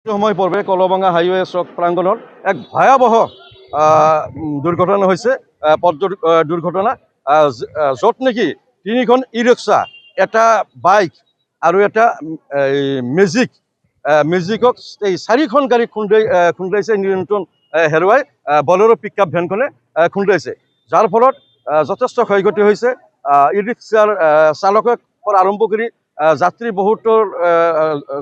সময় পূৰ্বে কলভাঙা হাইৱে চক প্ৰাংগণত এক ভয়াৱহ দুৰ্ঘটনা হৈছে পথ দুৰ্ঘটনা য'ত নেকি তিনিখন ই ৰিক্সা এটা বাইক আৰু এটা মেজিকক এই চাৰিখন গাড়ী খুন্দাইছে নিয়ন্ত্ৰণ হেৰুৱাই বলেৰো পিকআপ ভেনখনে খুন্দাইছে যাৰ ফলত যথেষ্ট ক্ষয়ক্ষতি হৈছে ই ৰিক্সাৰ চালকৰ পৰা আৰম্ভ কৰি যাত্ৰী বহুতৰ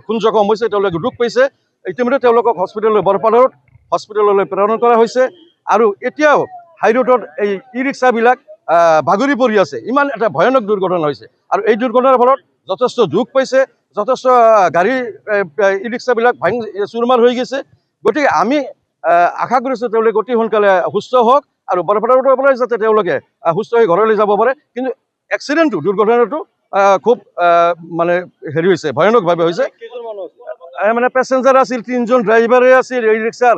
খুন জখম হৈছে তেওঁলোকে দুখ পাইছে ইতিমধ্যে তেওঁলোকক বৰপালত হস্পিটেললৈ প্ৰেৰণ কৰা হৈছে আৰু এতিয়াও হাইৰোডত এই ই ৰিক্সাবিলাক বাগৰি পৰি আছে ইমান এটা ভয়ানক দুৰ্ঘটনা হৈছে আৰু এই দুৰ্ঘটনাৰ ফলত যথেষ্ট দুখ পাইছে যথেষ্ট গাড়ী ই ৰিক্সাবিলাক চুৰমাৰ হৈ গৈছে গতিকে আমি আশা কৰিছোঁ তেওঁলোকে অতি সোনকালে সুস্থ হওক আৰু বৰপালৰ পৰাই যাতে তেওঁলোকে সুস্থ হৈ ঘৰলৈ যাব পাৰে কিন্তু এক্সিডেণ্টটো দুৰ্ঘটনাটো খুব মানে হেৰি হৈছে ভয়ানকভাৱে হৈছে মানে পেচেঞ্জাৰ আছিল 3জন ড্ৰাইভাৰে আছিল ই ৰিক্সাৰ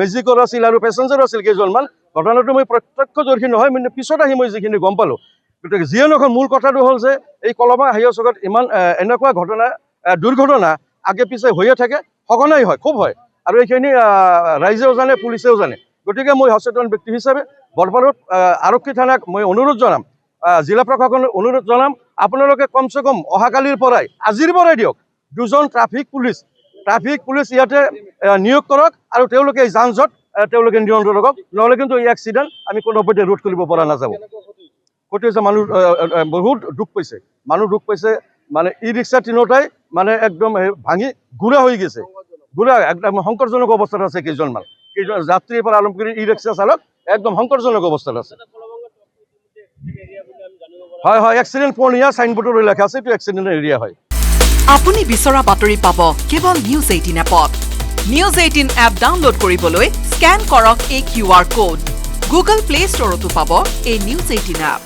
মেজিকৰ আছিল আৰু পেচেঞ্জাৰ আছিল কেইজনমান ঘটনাটো মই প্ৰত্যক্ষদৰ্শী নহয় মানে পিছত আহি মই যিখিনি গম পালোঁ গতিকে যিয়ে নহয় মূল কথাটো হ'ল যে এই কলভাঙা হাইৱে চকত ইমান এনেকুৱা ঘটনা দুৰ্ঘটনা আগে পিছে হৈয়ে থাকে সঘনাই হয় খুব হয় আৰু এইখিনি ৰাইজেও জানে পুলিচেও জানে গতিকে মই সচেতন ব্যক্তি হিচাপে বৰপালত আৰক্ষী থানাক মই অনুৰোধ জনাম জিলা প্ৰশাসনক অনুৰোধ জনাম আপোনালোকে কমচে কম অহাকালিৰ পৰাই আজিৰ পৰাই দিয়ক 2জন ট্ৰাফিক পুলিচ ইয়াতে নিয়োগ কৰক আৰু তেওঁলোকে এই যান জঁট তেওঁলোকে নিয়ন্ত্ৰণ কৰক নহ'লে কিন্তু এই এক্সিডেণ্ট আমি কোনোপধ্যে ৰোধ কৰিব পৰা নাযাব ক্ষতি হৈছে মানুহ বহুত দুখ পাইছে মানে ই ৰিক্সা তিনিওটাই মানে একদম ভাঙি গুড়া হৈ গৈছে একদম সংকটজনক অৱস্থাত আছে কেইজন যাত্ৰীৰ পৰা আৰম্ভ কৰি ই ৰিক্সা চালক একদম সংকটজনক অৱস্থাত আছে হয় হয় এক্সিডেণ্ট ফোন ইয়াৰ চাইনবোৰ্ডৰ লেখা আছে এইটো এক্সিডেণ্ট এৰিয়া হয় আপুনি বিচৰা বাতৰি পাব কেৱল নিউজ 18 এপত নিউজ 18 এপ ডাউনলোড কৰিবলৈ স্ক্যান কৰক এই QR কোড গুগল প্লে ষ্টৰতো পাব এই নিউজ 18 এপ